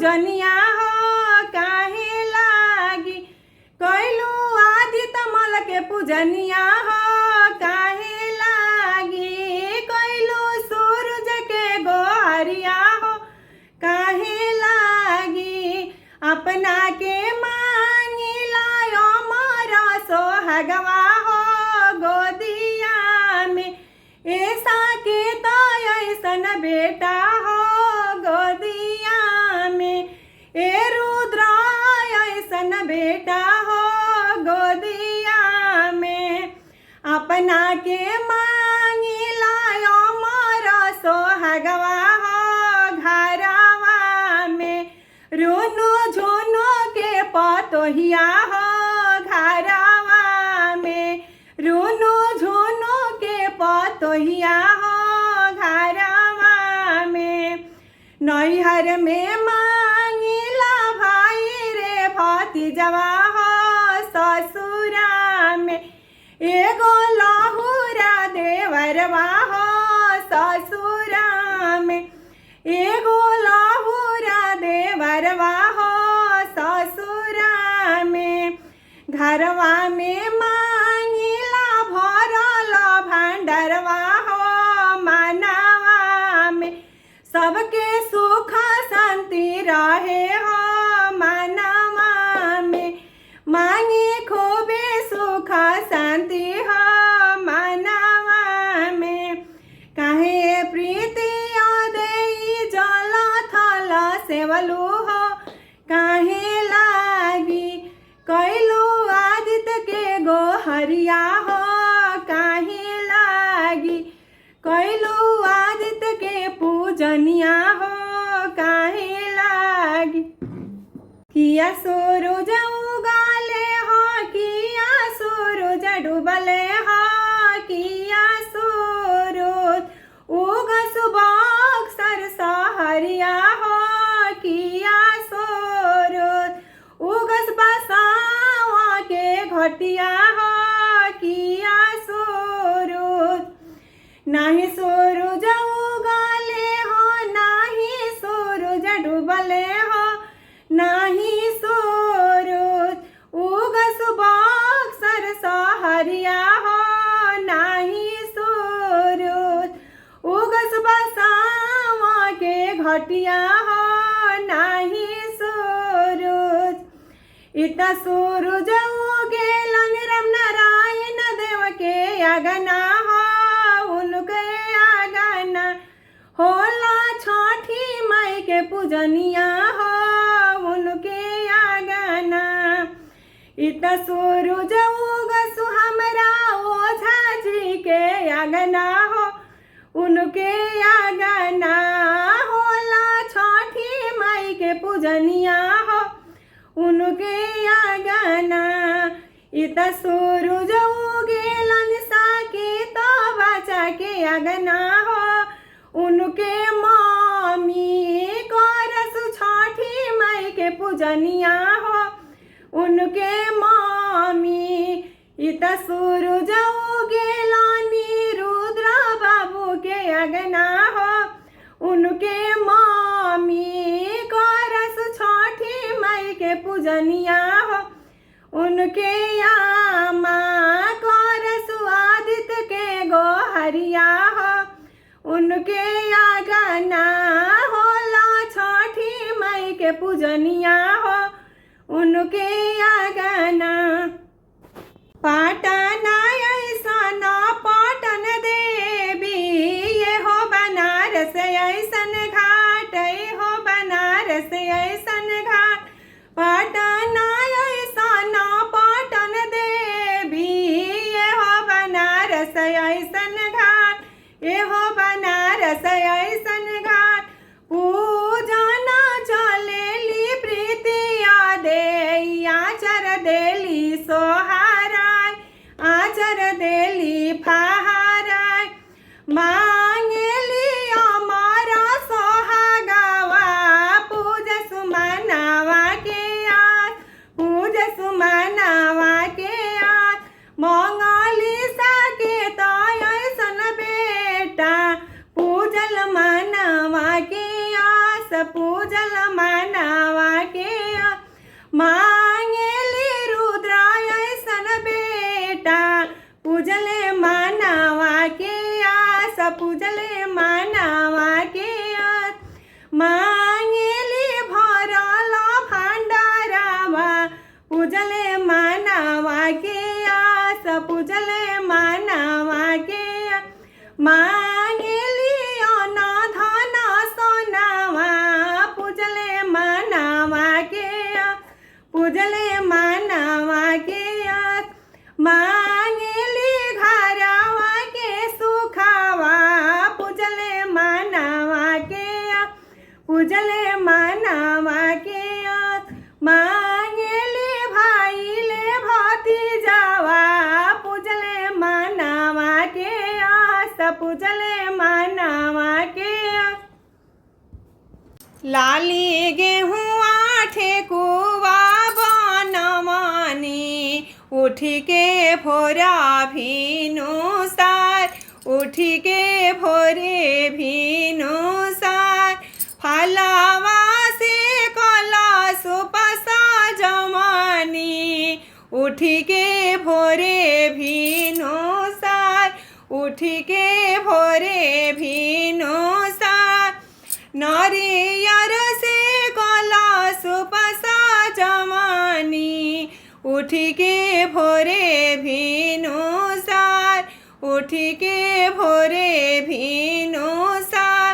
पूजनिया हो काहे लागी। कैलू आदित्य मल के पूजनिया हो काहे लागी। कैलू सूरज के गोहरिया हो काहे लागी। अपना के मांगी लायो मोरा सोहगवा हो गोदिया में। ऐसा के तो ऐसन बेटा हो गोदिया में। ए रुद्र ऐसन बेटा हो गोदिया में। अपना के मांगी लायो मोरा सोहगवा हो घरवा में। रोनो झोनो के पतोहिया हो घरवा में। रोनो झोनो के पतोहिया हो घरवा में। नैहर में मांगिला भाई रे भतीजवा हो ससुरा में। एगो लहुरा देवरवा हो ससुरा में। एगो लहुरा देवरवा हो ससुरा में। घरवा में मांगिला भरल भंडरवा हो मनवा में। सबके सुख शांति रहे हो मनवा में। मांगी खूबे सुख शांति हो मनवा में। काहे प्रीति देई जल थल सेवलू हो काहे लागी। कैलू आदित्य के गोहरिया हो काहे लागी। कैलू आदित्य के पूजनिया हो काहे लागी। किया सूरज उगाले हो किया सूरज डूबले हो। किया सूरज उगस बक्सर सहरिया हो। किया सूरज उगस बसावा के घटिया हो। किया सूरज नाही सूरज उगाले हो नाही सूरज डूबले हो। नाही सूरज उगस बक्सर सहरिया हो। नाही सूरज उगस बसावा के घटिया हो। नाही सूरज इत सूरज उगेलन राम नारायण देव के अगना हो। उनके अगना होला छठी माई के पूजनिया हो। उनके अगना इत सूरज उगस हमरा ओझा जी के अगना हो। उनके अगना होला छठी माई के पूजनिया हो। उनके अगना इत सूरज उगेलन साकेत बचा के अगना हो। उनके मामी करसु छठी माई के पूजनिया हो। उनके मामी इत सूरज उगेलानी रुद्र बाबू के अगना हो। उनके मामी करसु छठी माई के पूजनिया हो। उनके आमा करसु आदित्य के गोहरिया हो। उनके अगना होला छठी माई के पूजनिया हो। उनके अगना पाटना ऐसन पाटन देवी ये हो बनारस ऐसन घाट। हो बनारस ऐसन घाट। पाटना ऐसन पाटन देवी ये हो बनारस ऐसन घाट। ये हो बनारस ऐसन घाट। पूजन चलेली प्रीतिया दे आचर देली सोहाराय। आचर देली फहाराय। मांगेली अमर सोहागवा पूज सुमनवा के आस। पूज सुमनवा के आस। मंगली सा के तो ऐसन बेटा पूजल मा पूजले मानवा के आस पूजले मानवा के आस मांगेली भरल भंडारावा पूजले मानवा के आस पूजले मानवा के मांगेली अन्न धन सोनावा पूजले मानवा के पूजले मानवा के मांगेली घरवा के सुखावा पूजले मानवा के पूजले मानवा के मांगेली भाईले भतीजावा पूजले मानवा के पूजले मानवा के लाली गेहुआ ठेकुआ बनमनी उठी के भोरा भीनु सार उठी के भोरे भीनु सार फलावा से कलश सजमनी उठी के भोरे भीनु सार उठी के भोरे भीनु सार नरियर से कलश सजमनी उठी के भोरे भीनु सार उठी के भोरे भीनु सार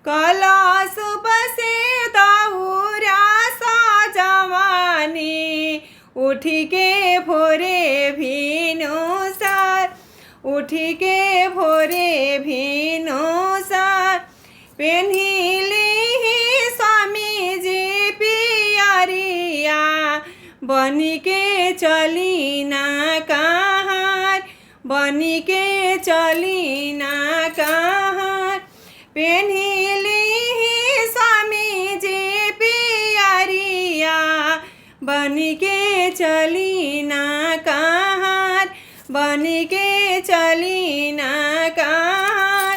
कलश से दौरा सजमनी उठी के भोरे भीनु सार उठी के भोरे भीनु सार पेन्हिली स्वामी जी पियरिया बनी के चली ना कहाँ बनी के चली ना कहाँ पेन्हिली स्वामी जी पियरिया बनी के चली ना कहाँ बनी के चली ना कहाँ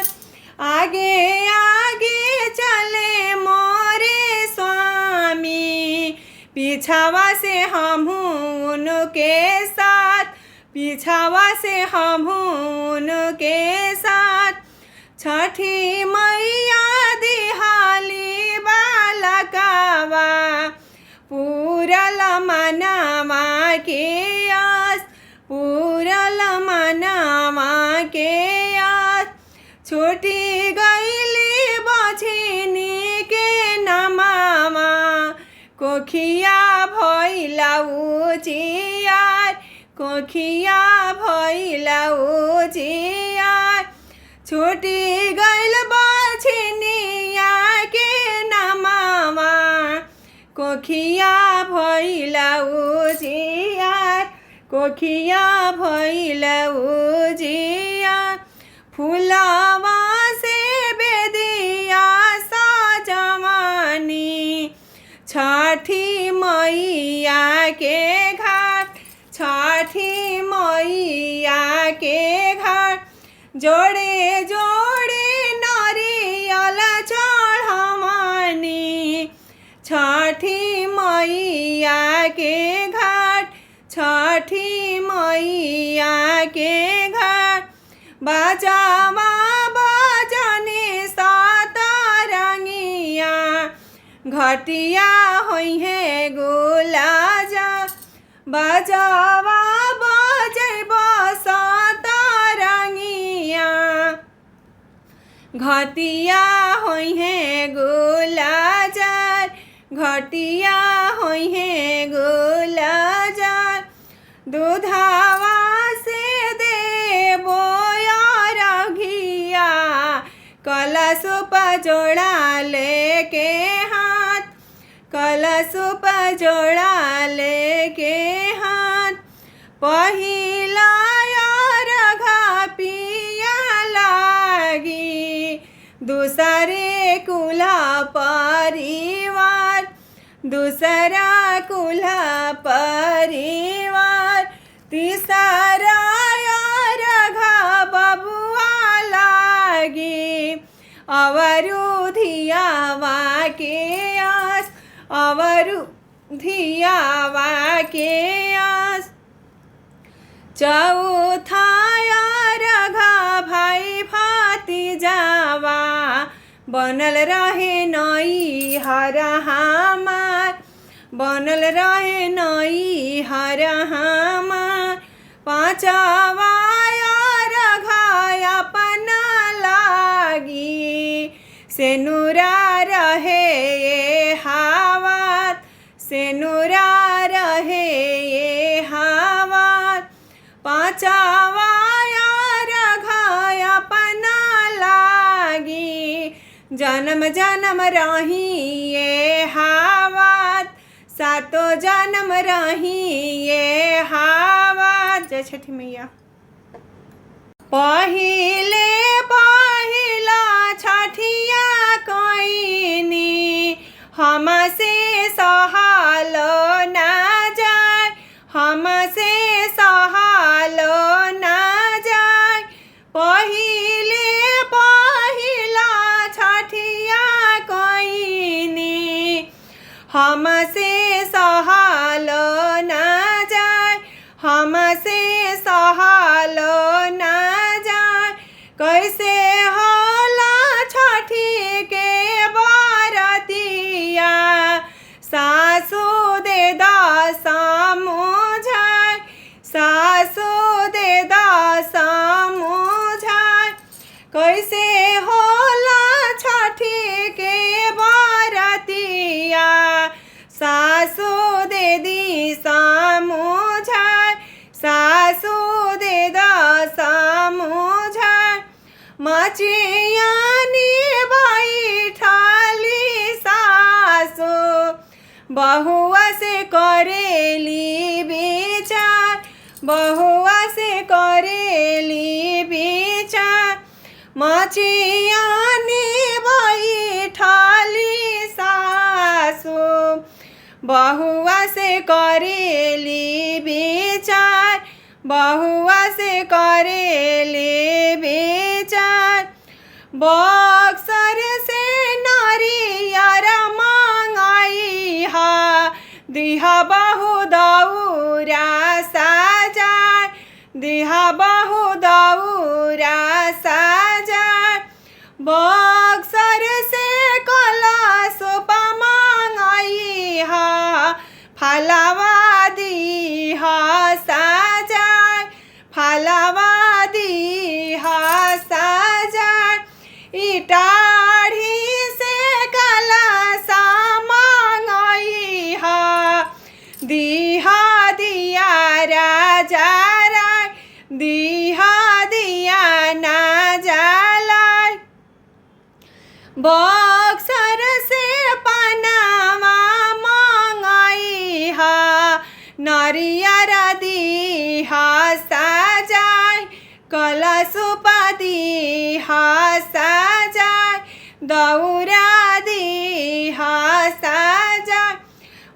आगे आगे चले मोरे स्वामी पीछावा से हमहूँ उनके साथ पीछावा से हमहूँ उनके साथ छठी मैया दिहाली बालकावा पूरल मनवा के आस पूरल मनवा के आस छोटी गईली बछिनी के नमावा कोखिया भइला उजियार कोखिया भइला उजियार छोटी गईल बछिनिया के नमावा कोखिया भइला उजियार कोखिया भइला उजियार फुलावा से बेदिया सजमनी छठी मैया के घाट छठी मैया के घाट जोड़े जोड़े नारियल चढ़मनी छठी मैया के घाट छठी मैया के घाट बाजावा बजने सतरंगिया घटिया होई है गुलाजा बाजावा बजब सतरंगिया घटिया होई है गुलाजार घटिया होई है गुलाजार दूधावा से देबो रघिया कलश जोड़ा लेके हाथ कलश जोड़ा लेके हाथ पहिला रघा पिया लागी दूसरे कुला परिवार दूसरा कुला परिवार तीसरा रघा बबुआ लागी अवरु धियावा के आस अवरु धियावा के आस चौथा बनल रहे नई हर हमार, बनल रहे नई हर हमार। पाँचवा अर्घ अपना लागी, सेनुरा रहे ये हावत, सेनुरा रहे ये हावत। पाँचवा अर्घ अपना लागी, जन्म जन्म रही ये हावत, सातो जन्म रही ये हावत। जय छठी मैया। पहिले पहिला छठिया कइनी, हमसे सहलो ना जाय, हमसे सहलो ना जाय। पहिले पहिला छठिया कइनी, हमसे सहलो ना जाय, हमसे सहलो ना जाय। कैसे होला छठी के बरतिया, सासु दे दस मुझाय, सासु दे दस मुझाय। कैसे होला छठी के बरतिया, सासु दे दी समुझाय, सासु दे दस मुझाय। मचियानी बैठली सासु, बहुआ से करेली विचार, बहुआ से करेली विचार। मचियानी बैठली सासु, बहुआ से करेली विचार, बहुआ से करेली विचार। बक्सर से नारियर मंगाई हा, दिहा बहु दौरा सजाय, दिहा बहु दौरा सजाय। बक्सर से कलश मंगाई हा, फलवा दिहा सजाय, फलवा दिहा सजाय। इटाढ़ी से कलश मंगाई हा, दिहा दिया राजा राय, दिहा दिया ना जलाय। बक्सर से पनामा मंगाई हा, नारियर दिहा सजाय, कलश दिहा सजाय, दौरा दिहा सजाय।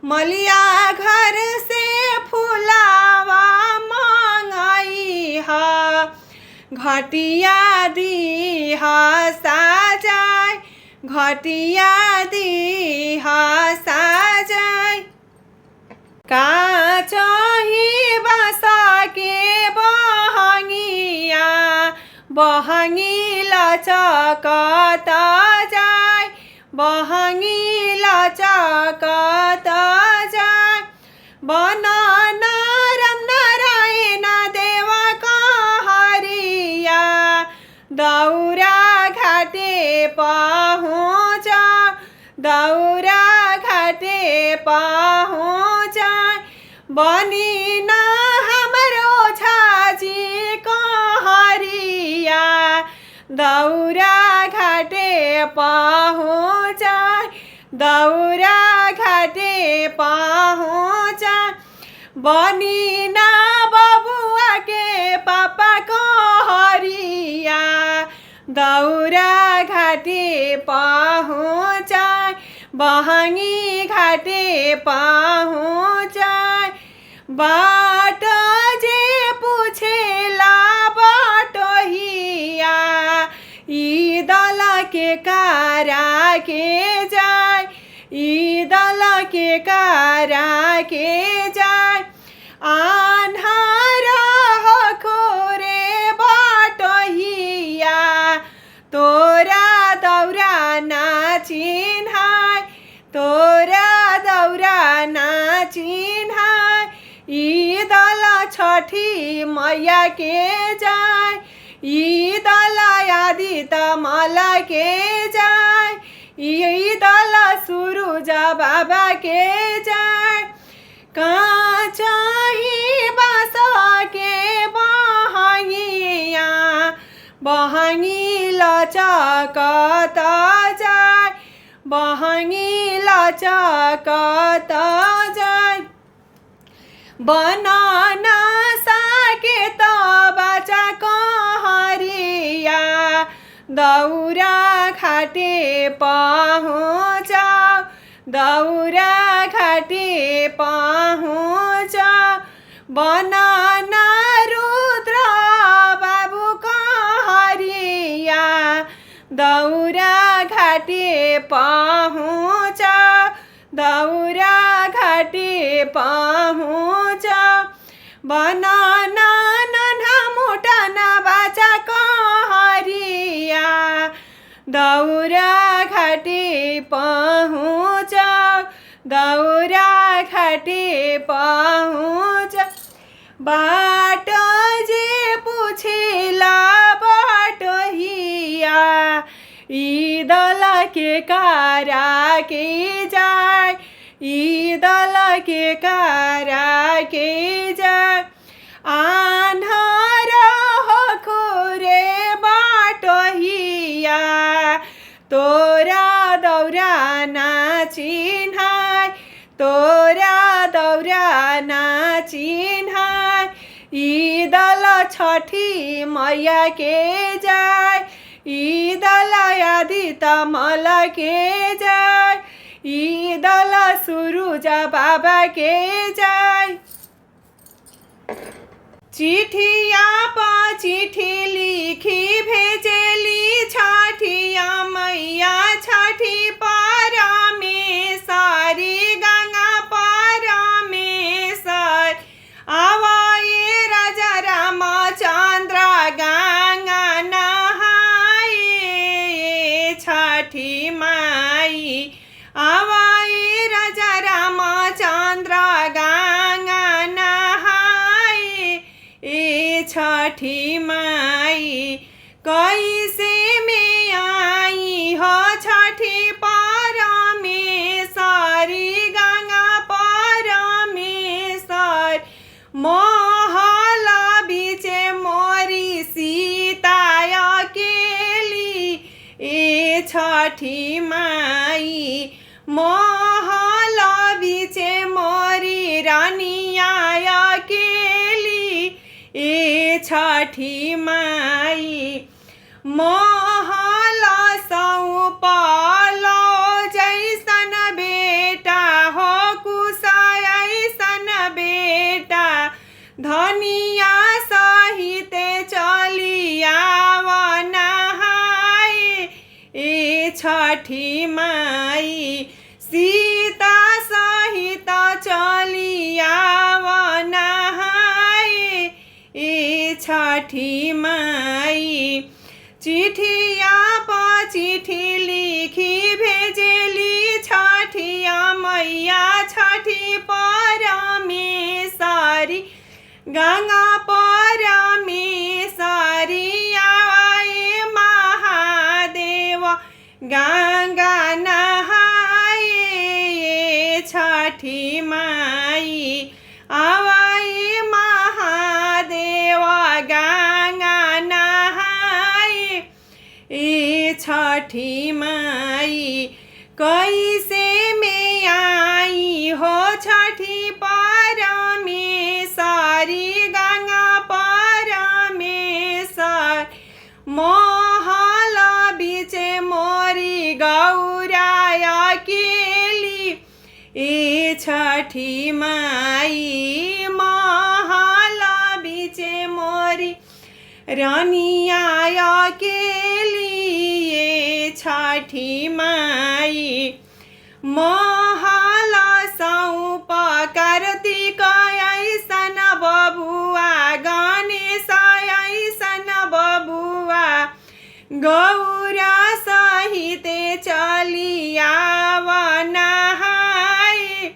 मलिया घर से फुलावा मंगाई हा, घटिया दिहा सजाय, घटिया दिहा सजाय। का चाही बसा के बहंगिया, बहंगी लचकत जाय, बहंगी लचकत जाय। बनन राम नारायण देवा कहरिया, दौरा घाटे पहुँचा, दौरा घाटे पहुँचा। बनी ना हमरो झाजी कहरिया, दौरा घाटे पहुँचा, दौरा घाटे पहुँचा। बनी ना बबुआ के पापा कहरिया, दौरा घाटे पहुँचा, बहंगी घाटे पहुँचा। बाट जे पूछेला बटोहिया, ई दल के कारा के जाय, ई दल के कारा के जाय। आन्हार हो खोरे बटोहिया, तोरा दौरा ना छठी मैया के जाय, ईदल आदित मल के जाय, ईदल सूरज बाबा के जाय। कहाँ चाही बास के बहंगिया, बहंगी लचकत जाय, बहंगी लचकत जाय। बनाना साकेत बचा कहरिया, दौरा घाटे पहुँचाऊ, दौरा घाटे पहुँचाऊ। बनाना रुद्र बाबू कहरिया, दौरा घाटे पहुँचाऊ, दौरा घाटे पहुँचाऊ। बनाना नन्हा मोटा बचा कहरिया, दौरा घाटे पहुँचाऊ, दौरा घाटे पहुँचाऊ। बाट जे पुछेला बटोहिया, ईदल के कारा के जाय, ईदल के कारा के जाय। आन्हर हो खुरे बटोहिया, तोरा दौरा ना चिन्हाय, तोरा दौरा ना चिन्हाय। ईदल छठी मैया के जाय, ईदल आदित मल के जाय, ईदल सूरज बाबा के जाय। चिठिया पर चिठी लिखी भेजेली छठिया मैया, छठी परमेश्वरी गंगा परमेश्वर। आवाए राजा रामचंद्र गंगा नहाए छठी माई, आवाए राजा रामचंद्र गंगा नहाए छठी माई। कैसे में आई हो छठी परमेश्वरी गंगा परमेश्वर। महल बीचे मोरी सीता अकेली छठी माई, महल बीचे मोरी रानिया अकेली छठी माई। महल सौंपल जैसन बेटा हो कुशा ऐसन बेटा, धनिया सहित चलिया नहाए छठी माई। सीता सहित चलिया नहाए छठी माई। चिठिया पर चिठी लिखी भेजेली छठिया मैया, छठी परमेश्वरी गंगा परमेश्वरी। आए महादेव गंगा नहाए छठी माई, आवाए महादेव गंगा नहाए छठी माई। कैसे में आई हो छठी परमेश्वरी गंगा परमेश्वर। महल बीचे मोरी गौरा अकेली छठी माई, महल बीचे मोरी रानिया अकेली छठी माई। महल सौंप कार्तिक ऐसन बबुआ, गणेश ऐसन बबुआ, गौरा सहित चलिया नहाए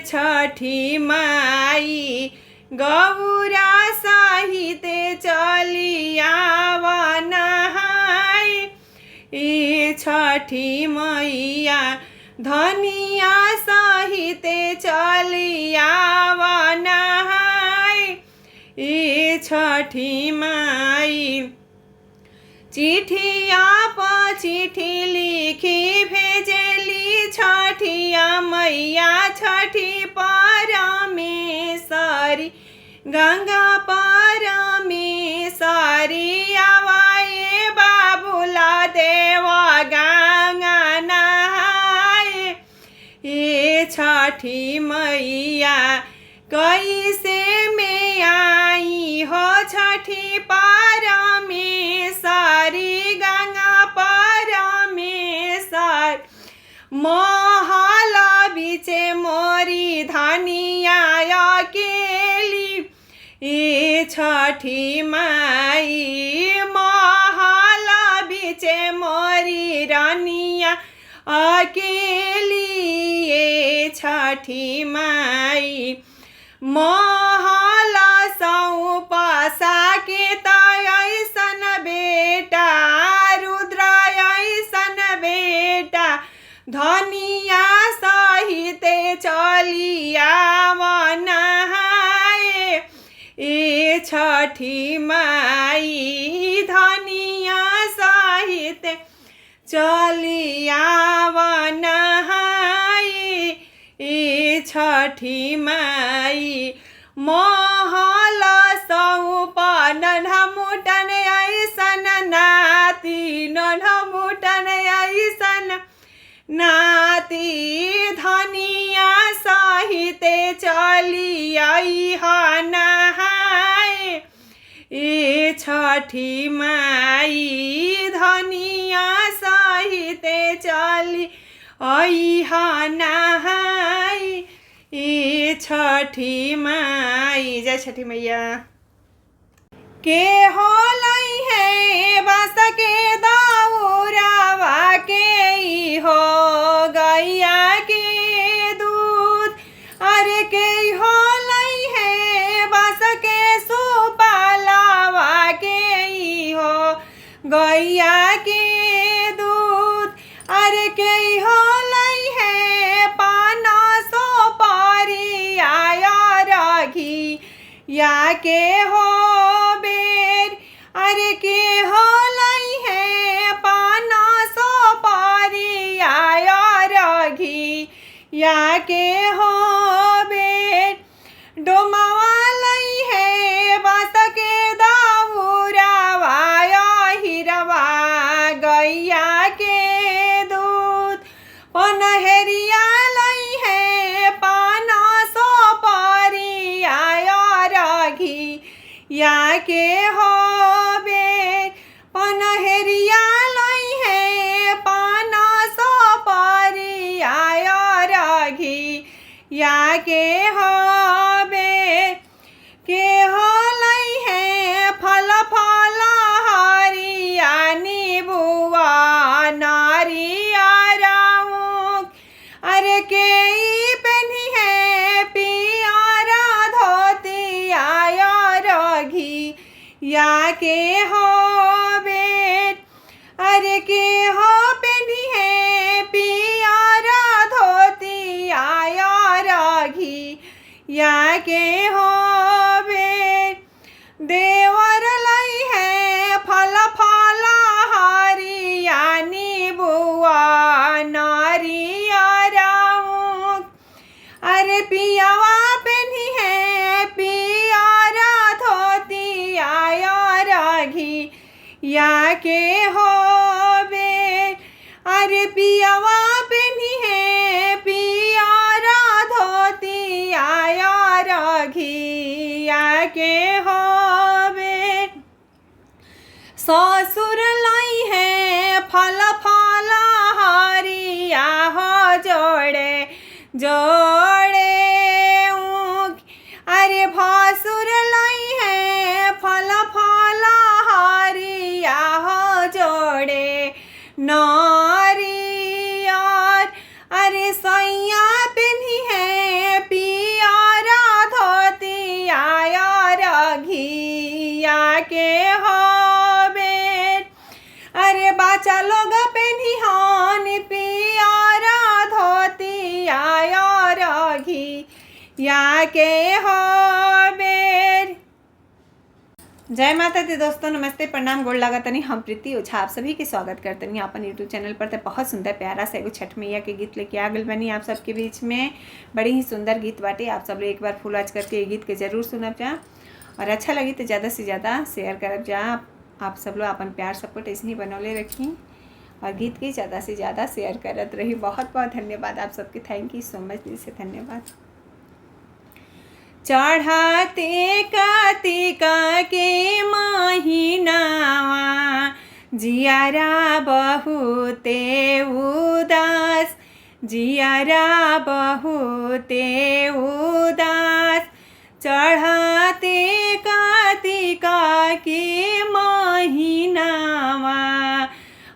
छठी माई। गौरा सहित चलिया नहाय। ए छठी मैया धनिया सहित चलिया नहाय। ए छठी माई चिठिया पर चिठी लिखी भेजली छठिया मैया छठी परमेश्वरी गंगा परमेश्वरी आवाए बाबुला देवा गंगा नहाए। ये छठी मैया कैसे में आई हो छठी परमेश्वरी गंगा परमेश्वर महल बीचे मोरी धनिया अकेली। ए छठी माई महल बीचे मोरी रानिया अकेली। ए छठी माई महल सौंपसा के ऐसन बेटा रुद्र ऐसन बेटा धनिया सहित चलिया नहाए। ए छठी माई धनिया सहित चलिया नहाए। ए छठी माई महल सौंप नन्हमुटन ऐसन नाती नन्हमुटन ऐसन नाती धनिया सहित चलिया नहाए। ए छठी माई धनिया सहित चली नहाए। ए छठी माई जय छठी मैया। के होलई है बस के दौरावा के हो गैया के दूध। अरे के होलई है बस के सुपालावा के हो गैया के दूध। अरे के होलई है पाना सो पारी आया राघी या के हो बेर। अरे के होलई है पाना सो पारी आया राघी या के हो बेर। डोमावा लई है बास के दाऊरावा हिरवा गैया के दूध। पनहरिया लई है पाना सो पारी आया राघी या के हो बेर। पनहरिया लई है पाना सो पारी आया राघी या के हो बेर। के हो लई है फल फल हरिया नीबुआ नारिया मुख। अरे के पहनी है पियारा धोती आया राघी या के हो बेर। अरे के हो पहनी है पियारा धोती आया राघी या के हो बेर। देवर लई है फल फल हरिया नीबुआ नारिया मुख। अरे पियावा पहनी है पियारा धोती आया राघी या के हो बेर। अरे पियावा पहनी है पियारा धोती आया राघी या के हो बेर। ससुर लई है फल फल हरिया हो जोड़े जोड़े ऊख। अरे भासुर लई है फल फल हरिया हो जोड़े नारियर। अरे सैया पहनी है पियारा धोती आया घिया के हबे। अरे बाचा लोग पेनिहान पियारा धोतिया और घिया के हबे। जय माता दी दोस्तों, नमस्ते, प्रणाम, गोड़ लागतनी। हम प्रीति ओझा आप सभी के स्वागत करतनी अपन यूट्यूब चैनल पर। तो बहुत सुंदर प्यारा सा एगो छठ मैया के गीत लेके आ गल बनी आप सबके बीच में। बड़ी ही सुंदर गीत बाटे। आप सब लोग एक बार फुल आज करके ये गीत के जरूर सुनब जा और अच्छा लगी तो ज़्यादा से ज़्यादा शेयर करब जा। आप सब लोग अपन प्यार सपोर्ट ऐसे ही बनौले रखी और गीत के ज़्यादा से ज़्यादा शेयर करत रही। बहुत बहुत धन्यवाद आप सबके। थैंक यू सो मच, दिल से धन्यवाद। चढ़ाते कार्तिका के महीनावा जियारा बहुते उदास, जियारा बहुते उदास। चढ़ाते कार्तिका के महीनावा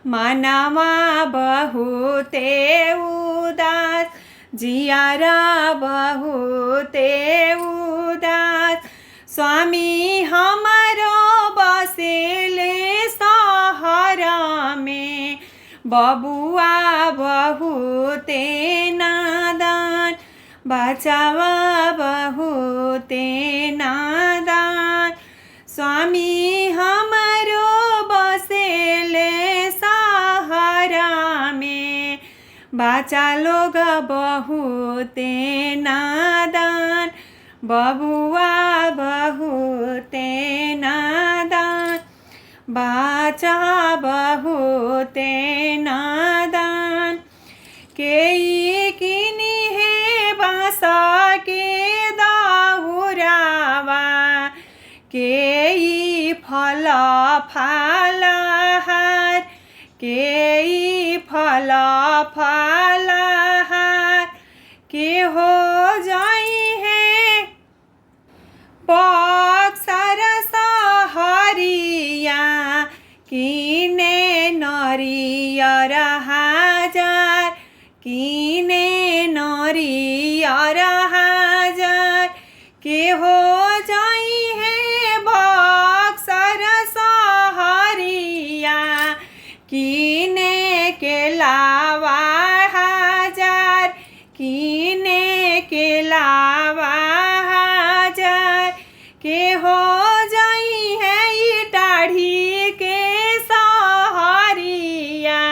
मनवा बहुते उदास, जियारा बहुते उदास। स्वामी हमारो बसेले सहरा में, बबुआ बहुते नादान, बचावा बहुते नादान। स्वामी हमारो बसेले सहरा में, बाचा लोग बहुते नादान, बबुआ बहुते नादान, बाचा बहुते नादान। के किनी है बासा के दाहुरावा, के फल फलहार, के फल फलहार। के हो जाई है बक्सर सहरिया, किने नरियर हजार, किने नरियर हजार। के हो जाई है बक्सर सहरिया, किने के लावा हजार, किने के लावा हजार। के हो जाई है टाढ़ी के सहरिया,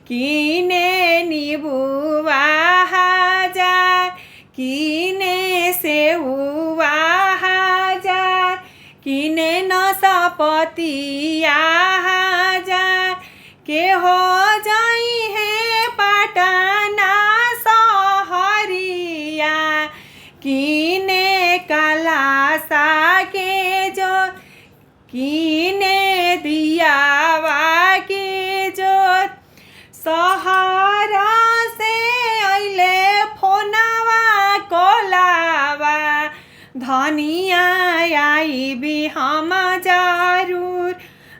किने नीबुआ हजार, किने सेउआ हजार, किने नसपतिया हजार। के हो जाई है पटना सहरिया, किने कलासा के जो, किने दियावा के जोत। सहरा से अइले फोनवा कोलावा, धनिया आई भी हम जरूर,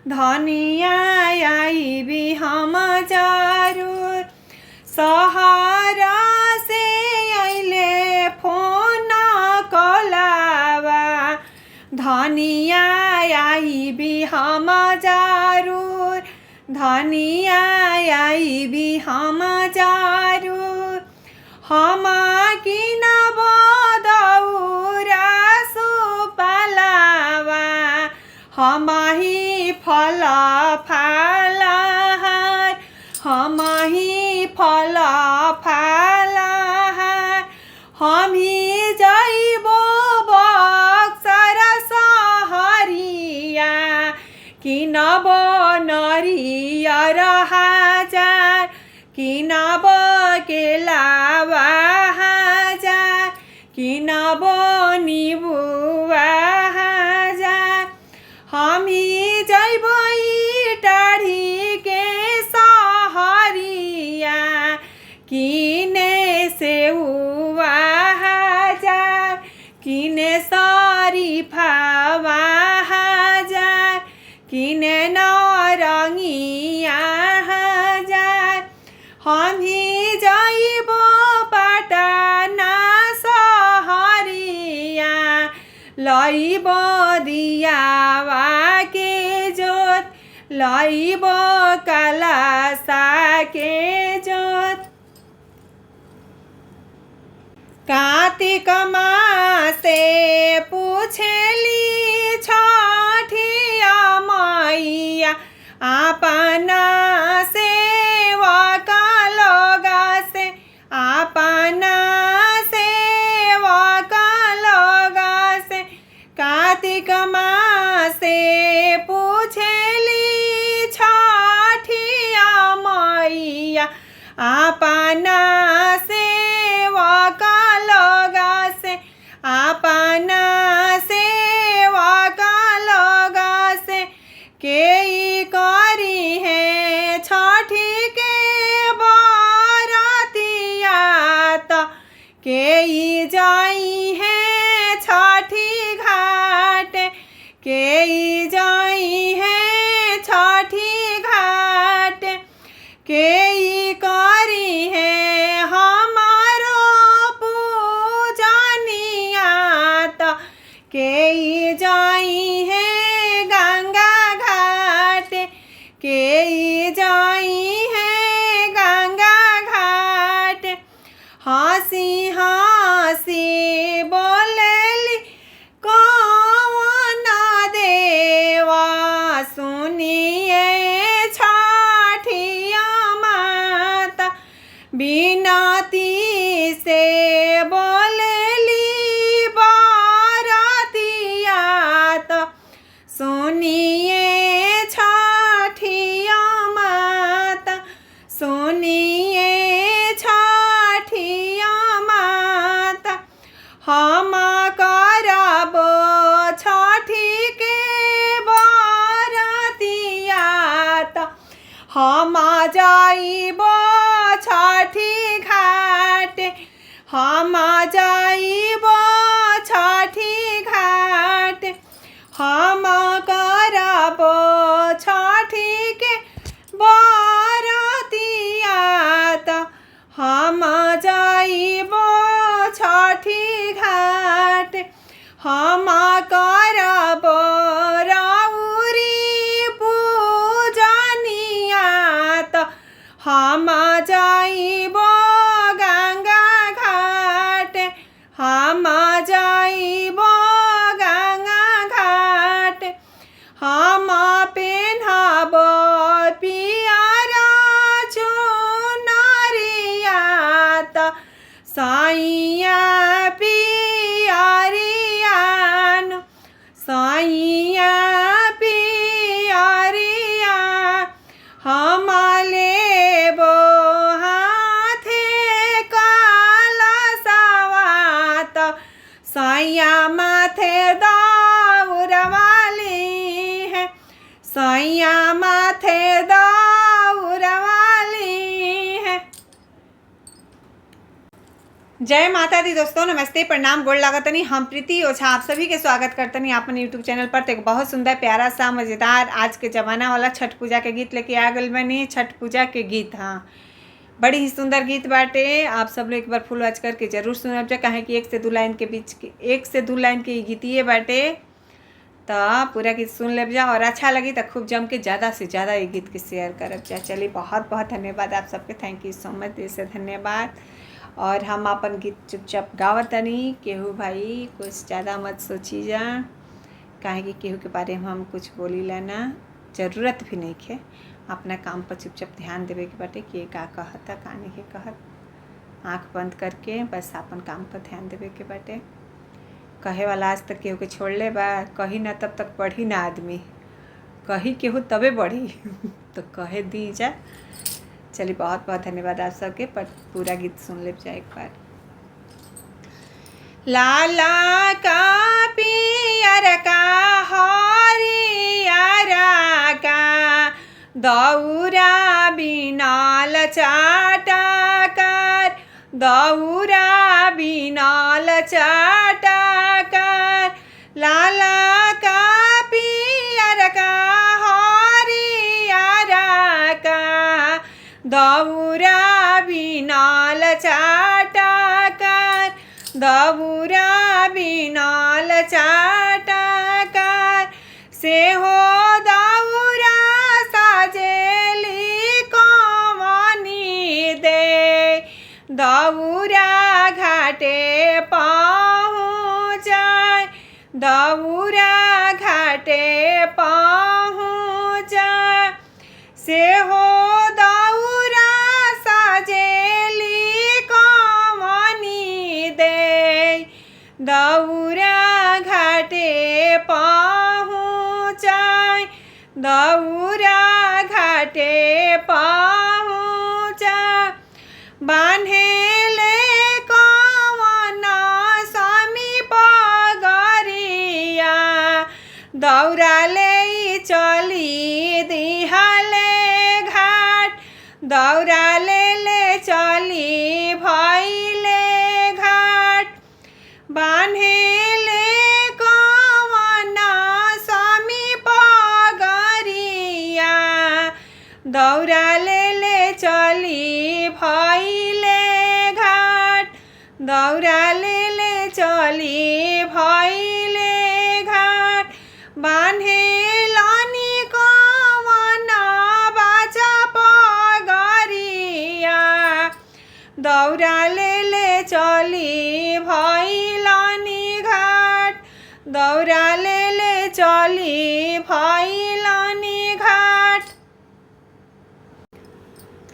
धनिया आई भी हम जरूर। सहरा से अइले फोन कोलावा, धनिया आई भी हम जरूर, धनिया आई भी हम जरूर। हम किनब दौरा सुपलावा, हम ही फल फलहार, हम ही फल फलहार। हम ही जाइबो बक्सर सहरिया, किनब नरियर हजार, किनब के लावा हजार, किनब नीबुआ हजार। हम ही जाइबो टाढ़ी के सहरिया, किने सेउआ हजार, किने शरीफावा हजार, किने नरंगिया हजार। हम ही जाइबो पटना सहरिया, लइबो दियावा के जोत लइबो कलशा के जोत। कार्तिक मासे पूछेली छठिया मैया अपना सेवक लोग से, अपना सेवक लोग से। कार्तिक मासे पूछेली छठिया मैया अपना सेवक लोग से, अपना सेवक लोग से। के करी है छठी के बरतिया तो के जाई है छठी घाट, के जाई है छठी घाट। के करी है हमारो पूजनिया तो के जाई है गंगा घाट, के जाई है गंगा घाट। हंसी हंसी बोलेली कौन देवा सुनिए छठिया माता। बिनती से बोलेली बरतिया तो सुनिए छठिया माता, सुनिए छठिया माता। हम करबो छठी के बरतिया तो हम जाइबो छठी घाट, हम जाइबो छठी घाट। हम करबो छठी के बरतिया तो हम जाइबो छठी घाट। हम करबो राउरी पूजनिया तो हम जाइबो गंगा घाट, हम जाइबो गंगा घाट। हम पेन्हबो पियरा चुनरिया तो साइया पियरियान, साइया पियरिया। हम लेबो हाथे कलशवा तो साइया माथे दौड़वाली है, साइया माथे दौड़वाली है। जय माता दी दोस्तों, नमस्ते, प्रणाम, गोड़ लागतनी। हम प्रीति ओझा आप सभी के स्वागत करतनी अपन यूट्यूब चैनल पर। तो एक बहुत सुंदर प्यारा सा मज़ेदार आज के ज़माना वाला छठ पूजा के गीत लेके आ गल बनी। छठ पूजा के गीत, हाँ, बड़ी ही सुंदर गीत बाटे। आप सब लोग एक बार फुल वॉच करके जरूर सुनब जा, काहे कि 1 से 2 लाइन के बीच के 1 से 2 लाइन के गीतिए बाटे। तो पूरा गीत सुन लेब जा और अच्छा लगी तो खूब जम के ज़्यादा से ज़्यादा ये गीत के शेयर करब जा। चलिए, बहुत बहुत धन्यवाद आप सबके, थैंक यू सो मच, दिल से धन्यवाद। और हम अपन गीत चुपचाप गावतनी, केहू भाई कुछ ज़्यादा मत सोची जा, काहे कि केहू के बारे में हम कुछ बोली लेना ज़रूरत भी नहीं है। अपना काम पर चुपचाप ध्यान देवे के बाटे कि का कहता का नहीं कहत। आँख बंद करके बस अपन काम पर ध्यान देवे के बाटे। कहे वाला आज तक केहू के छोड़ ले बा, कही ना तब तक बढ़ी ना आदमी, कही केहू तबे बढ़ी तो कहे दी जा। चलिए, बहुत बहुत धन्यवाद आप सबके, पर पूरा गीत सुन ले जाए एक बार। लाला का पियर का हरियर का दौरा बिनाल चाटकर, दौरा बिनाल चाटकर। लाला का पियर का हरियर का दौरा बिनाल चाटकर, दौरा बिनाल चाटकर। से हो दौरा साजेली कवनी दे दौरा घाटे पहुँचाए दौरा घाटे पहुँचाए से हो दौरा साजेली कवनी दे दौरा घाटे पहुँचाए दौरा घाटे पहुँचाए बान्हेले कवन स्वामी पगरिया दौराले चली दिहाले घाट दौराले चली भैले घाट बान्हेले कवन स्वामी पगरिया दौराले चली भैले घाट दौराले चली भैले घाट बान्हेलनी कवन बाचा पगरिया दौराले चली भैलनी घाट दौराले चली भैलनी घाट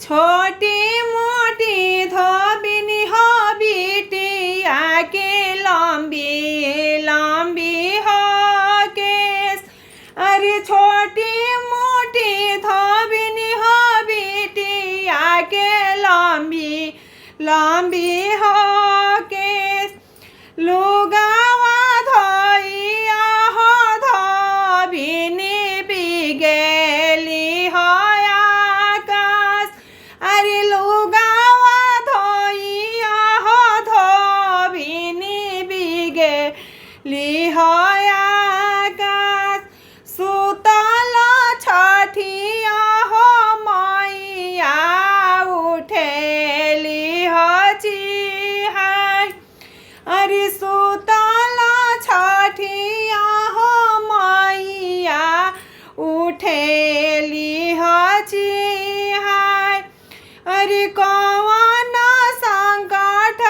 छोटी मोटी धोबिनी हो बिटिया के लंबी लंबी हो केस अरे छोटी मोटी धोबिनी हो बिटिया के लंबी लंबी हो केस लुगावा धोइया हो धोबिनी बिगेली हो आकाश अरे लुगावा धोइया हो धोबिनी बिगेली हो आकाश सुतल छठिया हो मैया उठेली हो चिहाई अरे सुतल छठिया हो मैया उठेली हो चिहाई अरे कवन संकट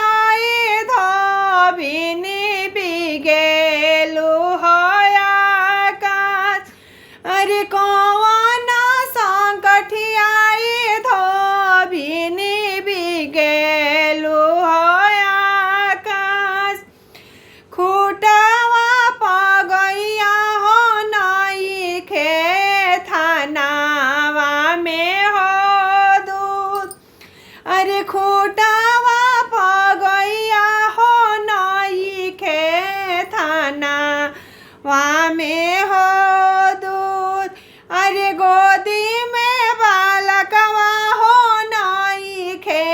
धोबिनी बिगेलु हो आकाश अरे कवन संकट धोबिनी बिगेलु हो आकाश खुटवा पगैया हो नई खेथानावा में हो दूध अरे खुटवा पगैया हो नई खेथानावा में हो दूध अरे गोदी में बालकवा हो नई खे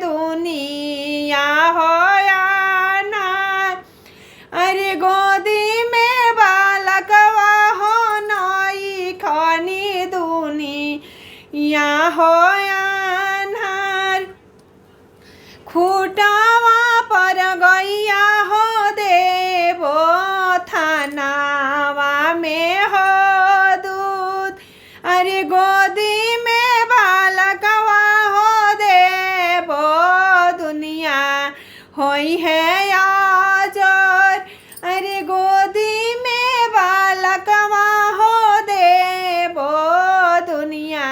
दुनिया हो अनाथ अरे गोदी में बालकवा हो नई खनी दुनिया हो अनाथ खुटावा पर गैया हो देवो थानावा में हो दूध अरे गोदी में बालकवा हो देवो दुनिया होई है आजर अरे गोदी में बालकवा हो देवो दुनिया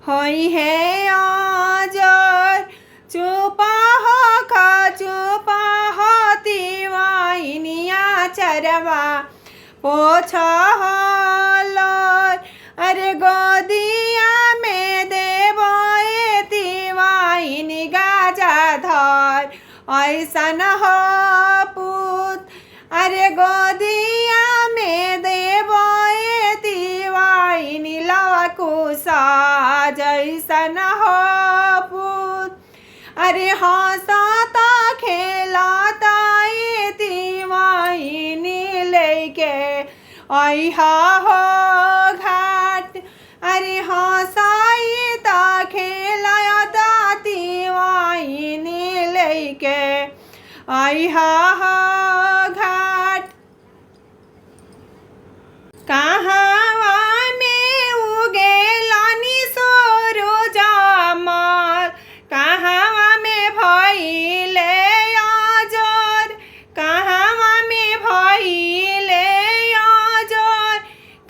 होई है आजर चुपा हो खा चुपा हो तिवाइनिया चरवा पोछ अरे गोदिया में देवो तिवाइनी गाजा धर ऐसन हो पूत अरे गोदिया में देवो तिवाइनी लवकुशा जैसन हो पूत अरे हंसता खेलता तिवाइनी लेके ऐहा हो घाट अरे हंसाइता खेलता तिवाइनी लेके ऐहा हो घाट कहवा में उगेलानी सूरज मल, कहवा में भइले अजर, कहवा में भइले अजर,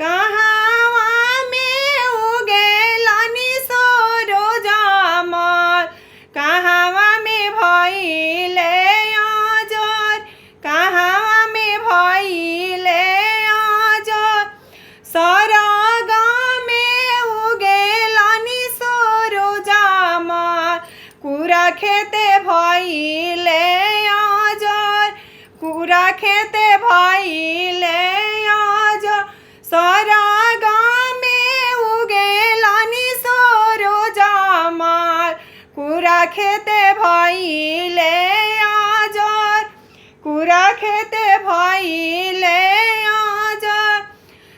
कहवा में उगेलानी सूरज मल, कहवा में भइले अजर, कहवा में भइले अजर। सरग में उगेलानी सूरज मल, कुरा खेते भइले अजर, कुरा खेते भइले अजर। सरग में उगेलानी सूरज मल, कुरा खेते भइले अजर, कुरा खेते भइले अजर।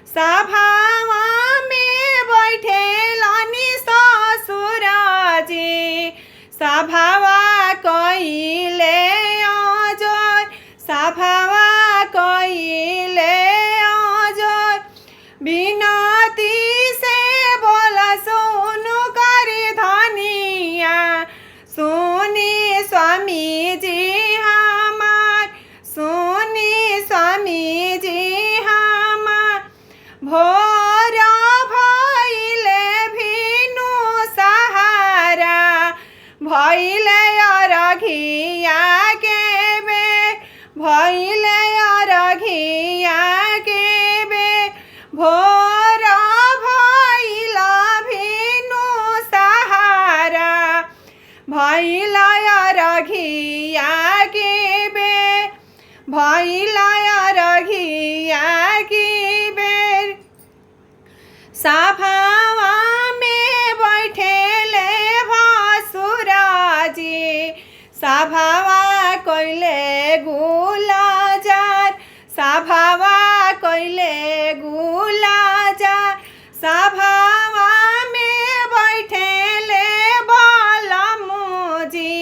सभावा में बैठेलानी ससुराजी, सभावा कइले अजर, सभावा कइले अजर। बिनती से बोला सोनु करी धनिया, सुनी स्वामी जी हमार, सुनी स्वामी जी हमार। भोर भइले भिनु सहारा, भइले अरघिया के बेर, भइले अरघिया के बेर। भोर भइल भिनु सहारा, भइल अरघिया के बेर, भइल अरघिया के बेर। सभावा में बैठेले भसुराजी, सभावा कइले गुलाजार, सभावा कइले गुलाजार। सभावा में बैठेले बलमुजी,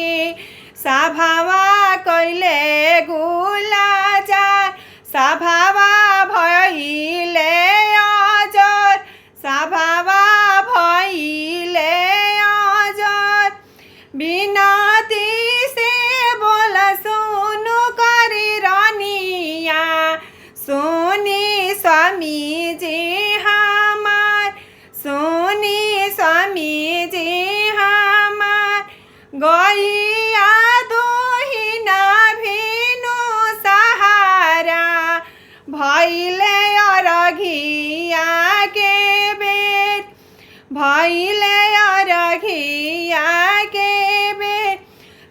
सभावा कइले गुलाजार, सभावा भइले अजर, सभावा भइले अजर। बिनती से बोला सोनु करी रानिया, सुनी स्वामी जी हमार, सुनी स्वामी जी हमार। गैया दोहिना भिनु सहारा, भइले अरघिया के बेर, भइले अरघिया के बेर।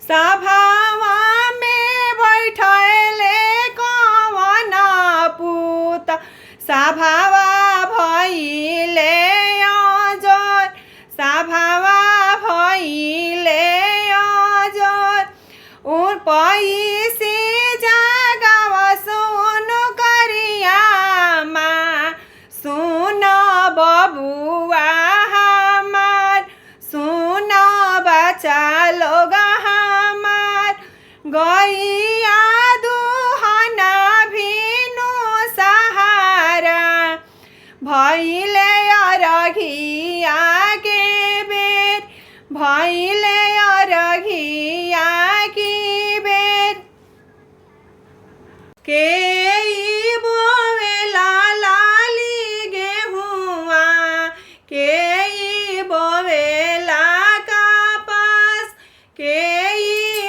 सभावा में बैठले कवन पूत, सभावा भइले अजर, सभावा भइले अजर। पैसे जागावा सोनु करियामा, सुन बबुआ हमार, सुन बच्चा लोग हमार। गैया दुहना भिनु सहारा, भइले अरघिया के बेर, भइले अरघिया के बेर। के बोवेला लाली गेहुआ, के बोवेला कपास, के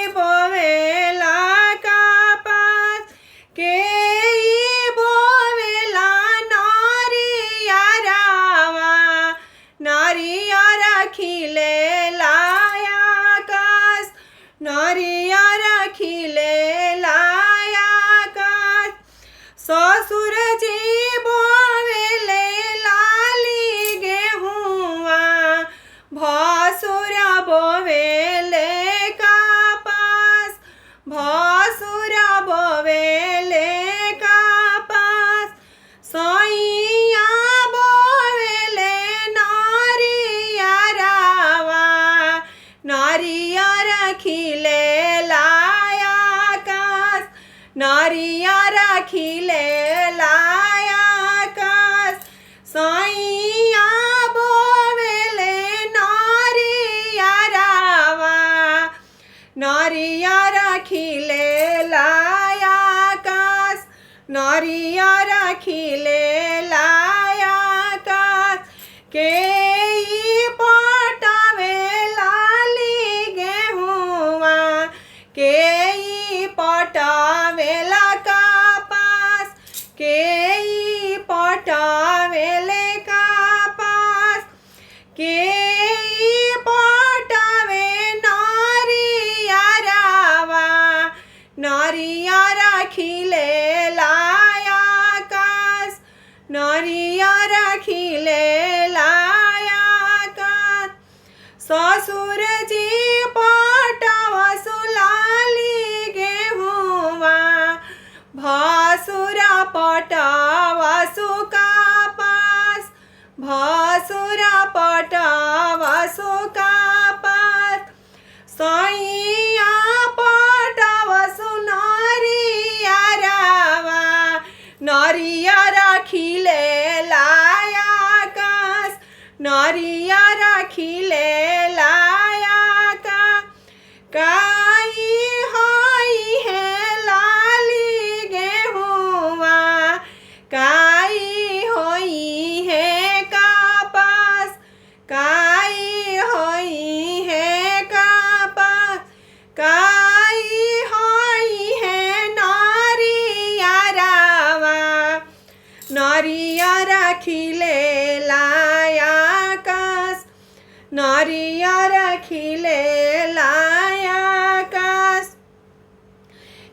बोवेला कपास, के बोवेला नरियरवा, नरियर खिले लायाकाश, नरियर खिले लायाकाश। ससुर जी बोवेले लाली गेहुआ, भसुर बोवेले कपास, भसुर बोवेले कपास। सैया बोवेले नरियरवा, नरियर खिले लायाकाश, नरियर खिले लायाकाश। नरियर खिलेला आकाश, नरियर खिलेला आकाश, केही पटावे लाली गेहुआ, केही पटावेला कपास, केही पटावेले कपास, केही पटावे नरियरवा, नरियर खिलेला आकाश, नरियर खिलेला आकाश, ससुर जी पटावसु लाली गेहुआ, भसुर पटावसु कपास, भसुर पटावसु कपास, सैया पटावसु नरियरवा, नरियर खिलेला आकाश, नरियर खिलेला आकाश, काई होई है लाली गेहुआ, काई होई है कपास, काई होई है कपास, काई होई है नरियरवा, नरियर खिलेला आकाश, नरियर खिलेला आकाश,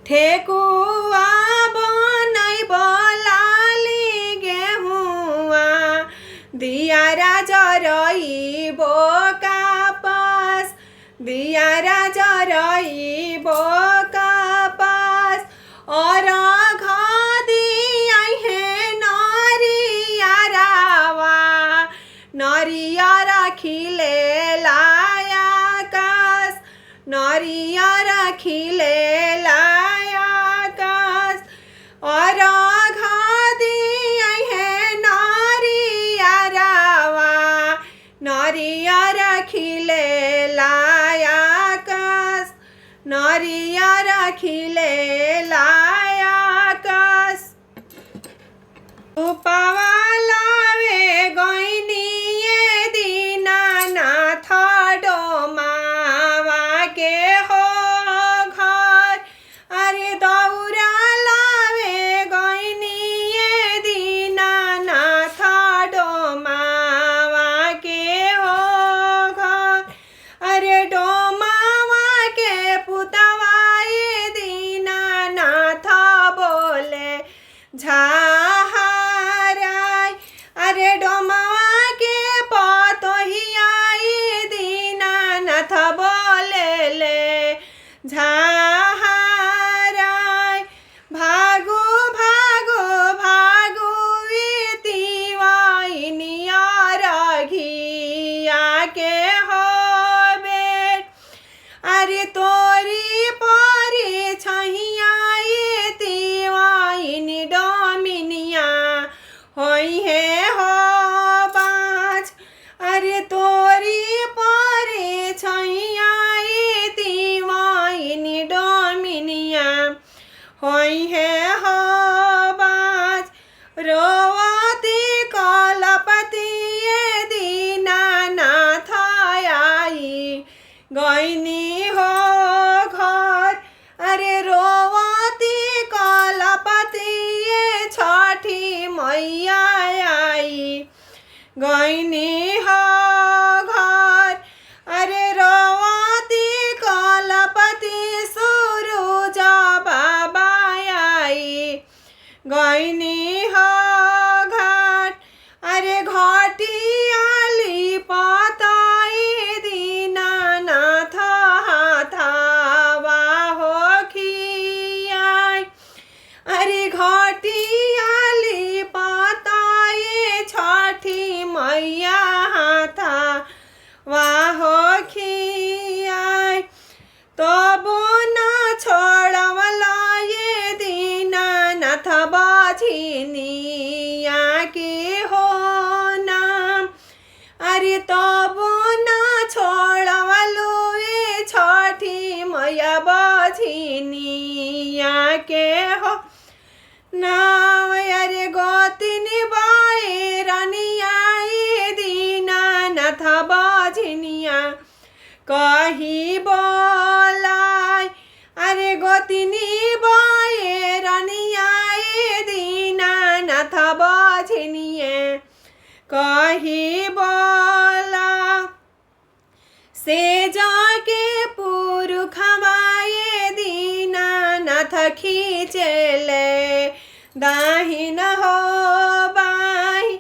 ठेकुआ बनैब लाली गेहुआ, दियारा जरइबो कपास, दियारा जरइबो कपास, अरघ दियाइ है नरियरवा, नरियर खिलेला आकाश, नरियर खिलेला आकाश, अरघ दियाइ है नरियरवा, नरियर खिलेला आकाश, नरियर खिलेला आकाश, रूपवा लावे गइनिए दीनानाथ डोमावा के हो घर, अरे दौरा लावे गइनिए दीनानाथ डोमावा के हो घर, अरे डोमावा के पुतवाए दीनानाथ बोले झाहराय, अरे डोमावा के पतोहियाई दीनानाथ बोले ले झाहराय, भागो भागो भागो तिवाइनिया रघिया के होबे, अरे तोरी परी छहियाई तिवाइनी डोमिनिया होई है हो बाँच, अरे तोरी परी छहियाई तिवाइनी डोमिनिया होई है हो बाँच, रोवती कलपति दीनानाथ आई गइनी हो घर, अरे रोवती कलपति छठी मैया आई गइनी हो घर, अरे रोवती कलपति सुरुज बाबा आई गइनी हो घाट, अरे घटियाली पताई दीनानाथ हाथावा हो खियाई, अरे घटियाली पताई छठी मैया हाथा वाहो खियाई, तबो न छोड़वला ये दीनानाथ बझिनिया के हो नाम, अरे तबो न छोड़वलो ये छठी मैया बजनिया के हो नाव अरे गोतिनी बाए रनिया दीनानाथ बजनिया कही बोलाय अरे गोतिनी बाए रनिया दीनानाथ बजनिया कही बोला से जाके पुरुष माए दीनानाथ खींचले दाहिन हो बाई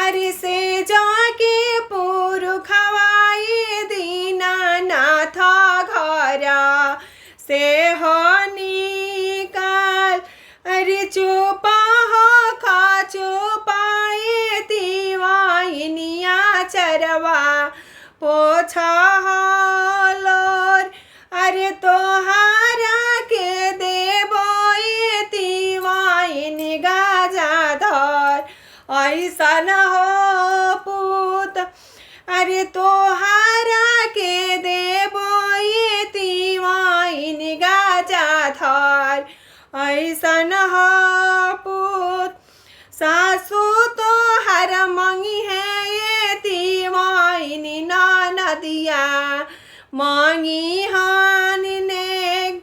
अरे से जाके पुरुष माए दीनानाथ घर से हो निकाल अरे चुपा हो खा चुपाए तिवाइनिया चरवा पोछा लोर अरे तोहारा के देबो तिवाइन गाजाधर ऐसन हो पूत अरे तोहारा के देबो तिवाइन गाजाधर ऐसन हो पूत सासू तो हर मंगी है ये तिवाइनी नदिया मांगी हान ने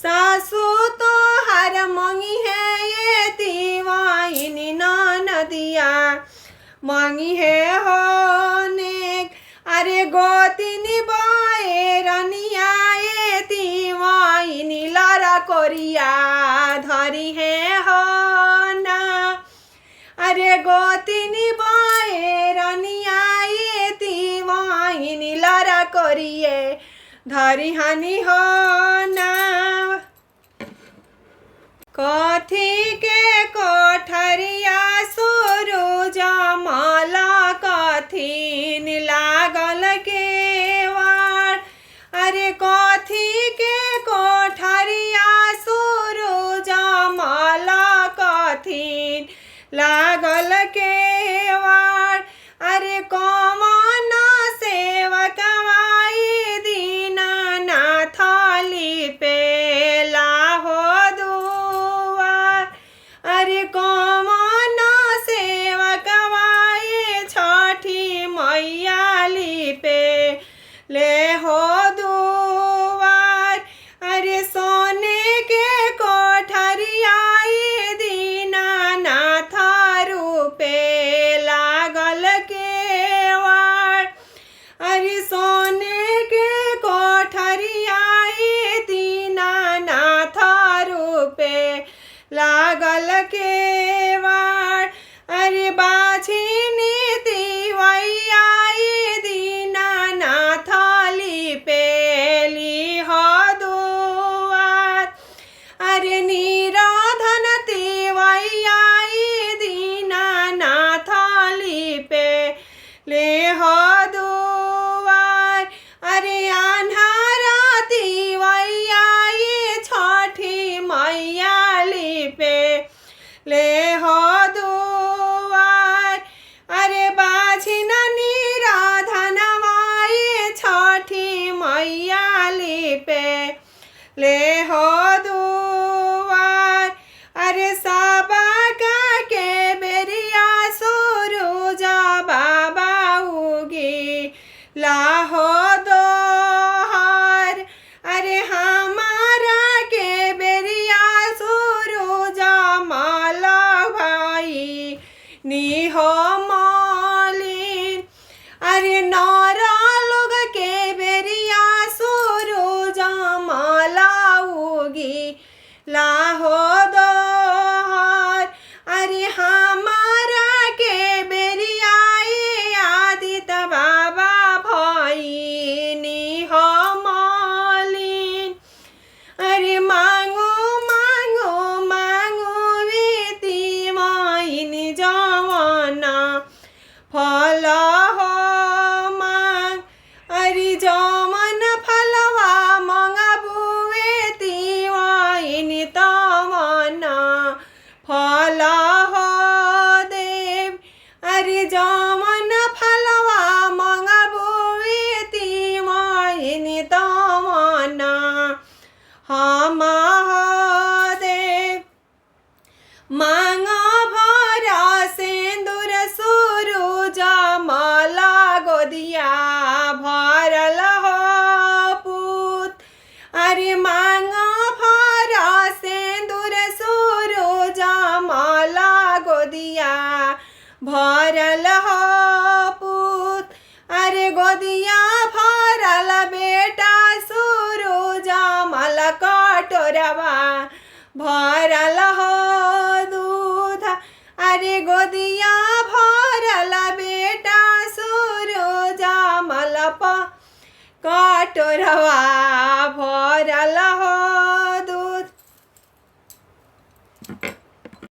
सासू तो हर मंगी है ये तिवाइनी नदिया मांगी है हो ने अरे गोतिनी बाए रनिया ये तिवाइनी लारा कोरिया धरी है हो ना अरे गोतिनी बाए रनिया ये तिवाइनी लारा कोरिए धरी हानि हो ना कथी के कोठरिया सूरज माला कथी लागल केवाड़ अरे कथी के कोठरिया सूरज माला कथी लागल केवाड़ अरे कौन सेवकवाई दीनानाथ लिपे लाहो दुआर अरे कौन सेवकवाई छठी मैया लिपे ले हो दुआर अरे सोने के कोठरिया दीनानाथ रूपे लागल केवाड़ अरे सोने के कोठरिया दीनानाथ रूपे लागल केवाड़ अरे बाझिनी तिवैया दीनानाथ लिपे ली हो दुआर अरे निराधन तिवैया दीनानाथ लिपे ले हो दुआर अरे आन्हारा तिवैया छठी मैया लिपे ले हो दुआर अरे बाझिन निराधनवाई छठी मैया लिपे ले हो दुआर अरे साबा के बेरिया सूरज बाबा उगी लाहो दोहर अरे हमारा के बेरिया सूरज माला भाई निहो मालिन अरे नारा लोग के बेरिया सूरज माला हो पूत, अरे गोदिया भरल बेटा सूरज मल कटोरवा भरल हो दूध, अरे गोदिया भरल बेटा सूरज मल कटोरवा भरल हो